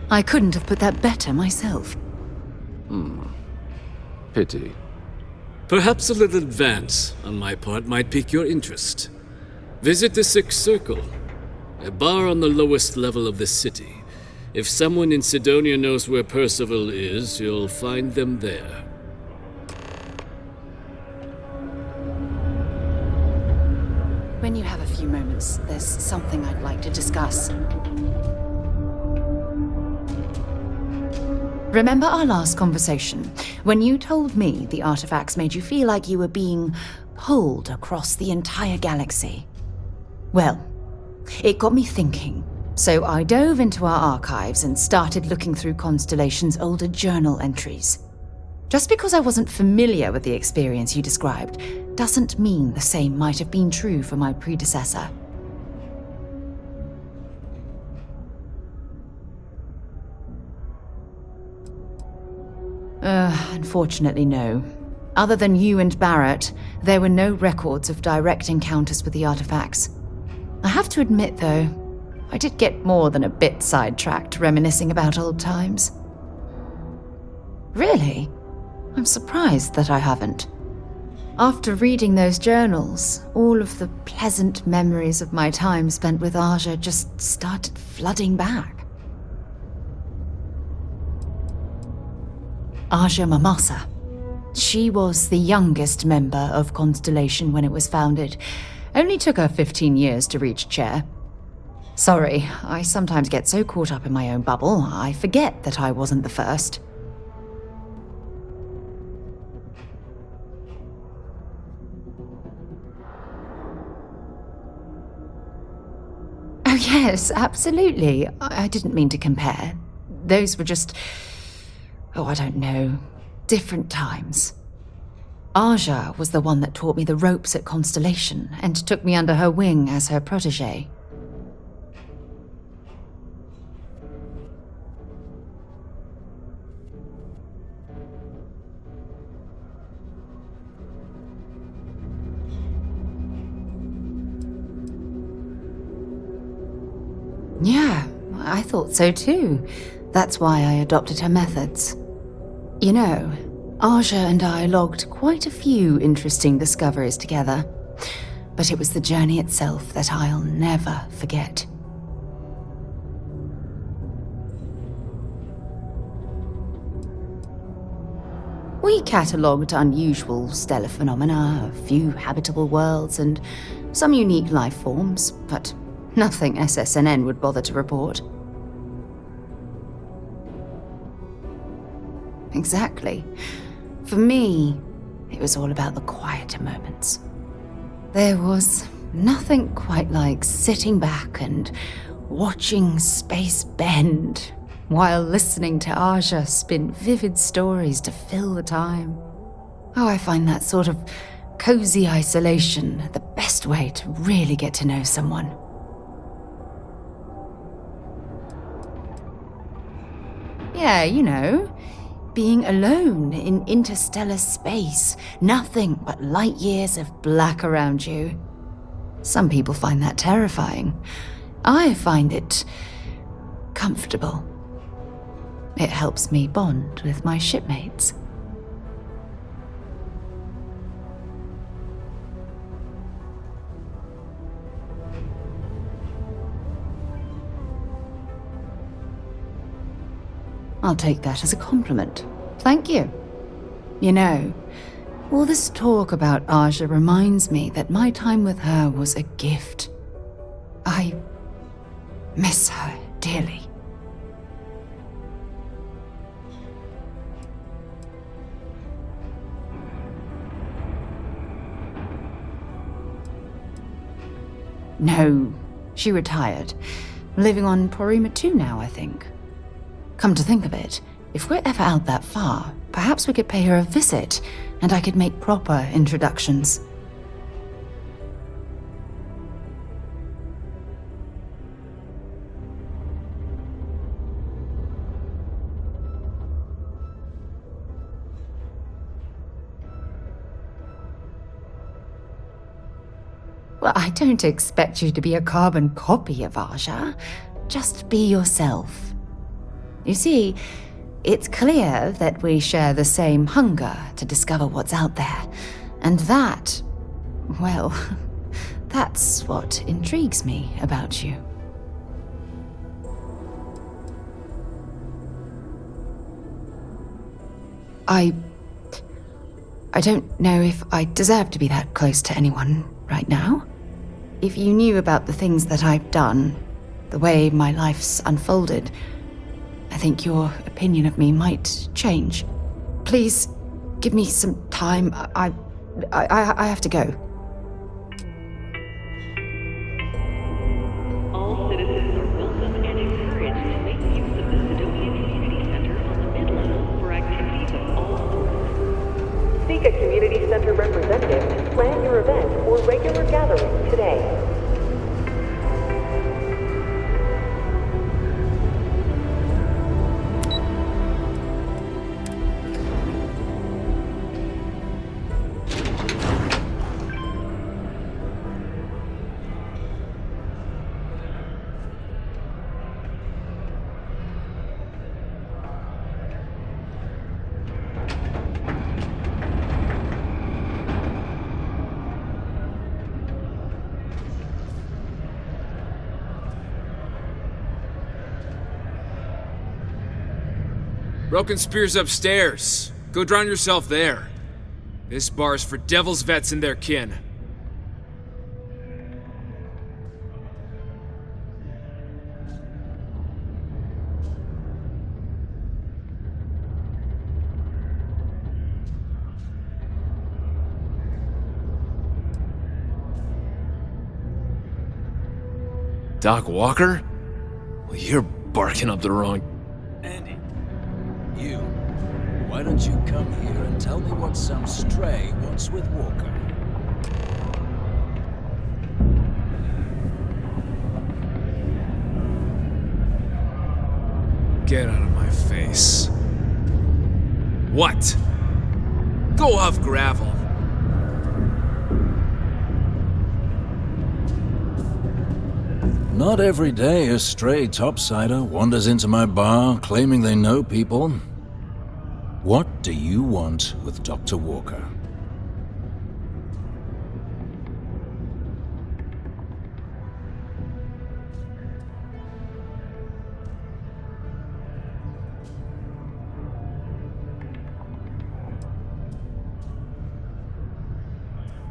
I couldn't have put that better myself. Pity. Perhaps a little advance on my part might pique your interest. Visit the Sixth Circle, a bar on the lowest level of the city. If someone in Sidonia knows where Percival is, you'll find them there. When you have a few moments, there's something I'd like to discuss. Remember our last conversation, when you told me the artifacts made you feel like you were being pulled across the entire galaxy? Well, it got me thinking, so I dove into our archives and started looking through Constellation's older journal entries. Just because I wasn't familiar with the experience you described doesn't mean the same might have been true for my predecessor. Unfortunately, no. Other than you and Barrett, there were no records of direct encounters with the artifacts. I have to admit, though, I did get more than a bit sidetracked reminiscing about old times. Really? I'm surprised that I haven't. After reading those journals, all of the pleasant memories of my time spent with Aja just started flooding back. Aja Mamasa. She was the youngest member of Constellation when it was founded. Only took her 15 years to reach chair. Sorry, I sometimes get so caught up in my own bubble, I forget that I wasn't the first. Oh yes, absolutely. I didn't mean to compare. Those were just... I don't know, different times. Aja was the one that taught me the ropes at Constellation and took me under her wing as her protege. Yeah, I thought so too. That's why I adopted her methods. You know, Aja and I logged quite a few interesting discoveries together, but it was the journey itself that I'll never forget. We catalogued unusual stellar phenomena, a few habitable worlds, and some unique life forms, but nothing SSNN would bother to report. Exactly. For me, it was all about the quieter moments. There was nothing quite like sitting back and watching space bend while listening to Aja spin vivid stories to fill the time. Oh, I find that sort of cozy isolation the best way to really get to know someone. Yeah, you know, being alone in interstellar space, nothing but light years of black around you. Some people find that terrifying. I find it comfortable. It helps me bond with my shipmates. I'll take that as a compliment. Thank you. You know, all this talk about Aja reminds me that my time with her was a gift. I miss her dearly. No, she retired. Living on Porima 2 now, I think. Come to think of it, if we're ever out that far, perhaps we could pay her a visit, and I could make proper introductions. Well, I don't expect you to be a carbon copy of Aja. Just be yourself. You see, it's clear that we share the same hunger to discover what's out there. And that, well, that's what intrigues me about you. I don't know if I deserve to be that close to anyone right now. If you knew about the things that I've done, the way my life's unfolded, I think your opinion of me might change. Please, give me some time. I have to go. All citizens are welcome and encouraged to make use of the Sidonian Community Center on the mid-level for activities of all sorts. Seek a community center representative to plan your event or regular gathering today. Broken Spear's upstairs. Go drown yourself there. This bar's for devil's vets and their kin. Doc Walker? Well, you're barking up the wrong... Andy, you. Why don't you come here and tell me what some stray wants with Walker? Get out of my face. What? Go off gravel. Not every day a stray topsider wanders into my bar claiming they know people. What do you want with Dr. Walker?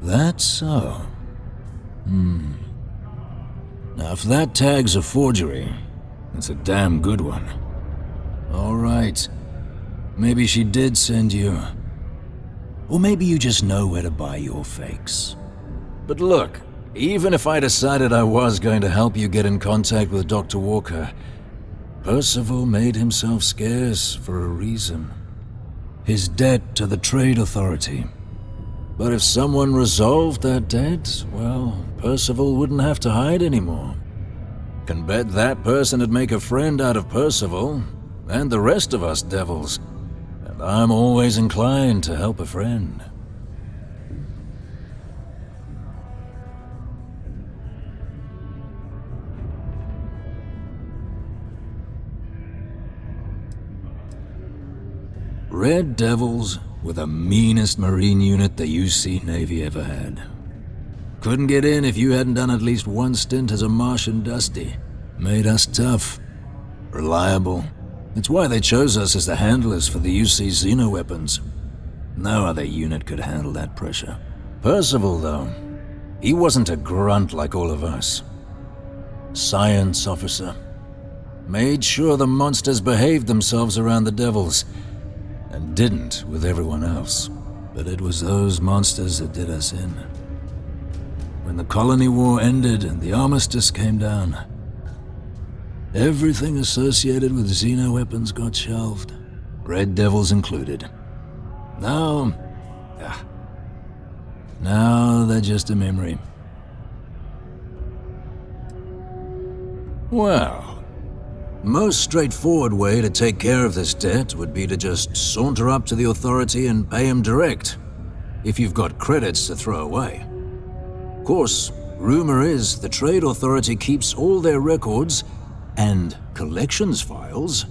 That's so. Now, if that tag's a forgery, it's a damn good one. All right. Maybe she did send you. Or maybe you just know where to buy your fakes. But look, even if I decided I was going to help you get in contact with Dr. Walker, Percival made himself scarce for a reason. His debt to the Trade Authority. But if someone resolved that debt, well, Percival wouldn't have to hide anymore. Can bet that person would make a friend out of Percival, and the rest of us devils. And I'm always inclined to help a friend. Red Devils were the meanest Marine unit the UC Navy ever had. Couldn't get in if you hadn't done at least one stint as a Martian Dusty. Made us tough, reliable. It's why they chose us as the handlers for the UC xenoweapons. No other unit could handle that pressure. Percival, though, he wasn't a grunt like all of us. Science officer. Made sure the monsters behaved themselves around the Devils, and didn't with everyone else. But it was those monsters that did us in. When the colony war ended and the armistice came down, everything associated with xenoweapons got shelved, Red Devils included. Now they're just a memory. Well, most straightforward way to take care of this debt would be to just saunter up to the authority and pay him direct, if you've got credits to throw away. Of course, rumor is the Trade Authority keeps all their records and collections files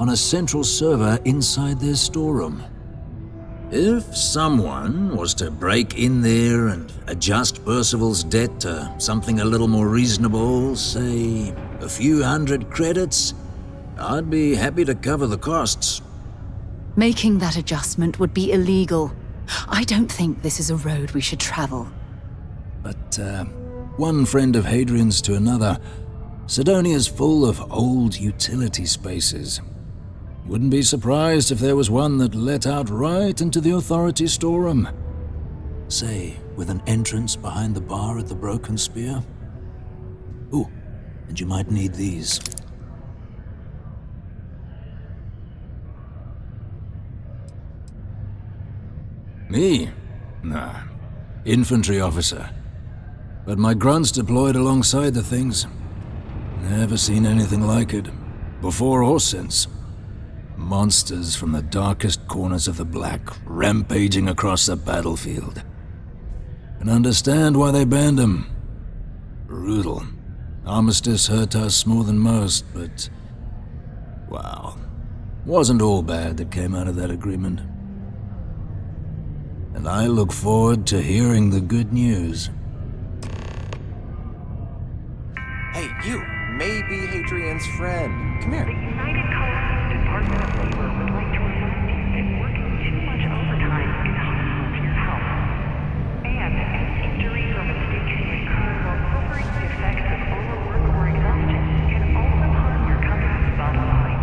on a central server inside their storeroom. If someone was to break in there and adjust Percival's debt to something a little more reasonable, say a few hundred credits, I'd be happy to cover the costs. Making that adjustment would be illegal. I don't think this is a road we should travel. But, one friend of Hadrian's to another, Sidonia's full of old utility spaces. Wouldn't be surprised if there was one that let out right into the authority storeroom. Say, with an entrance behind the bar at the Broken Spear. Ooh, and you might need these. Me? Nah. Infantry officer. But my grunt's deployed alongside the things. Never seen anything like it. Before or since. Monsters from the darkest corners of the Black, rampaging across the battlefield. Can understand why they banned them. Brutal. Armistice hurt us more than most, but... wow. Wasn't all bad that came out of that agreement. And I look forward to hearing the good news. Hey, you may be Hadrian's friend. Come here. The United Colonies Department of Labor would like to remind you that working too much overtime is harmful to your health. And any injury or mistakes you incur while suffering the effects of overwork or exhaustion can also harm your company's bottom line.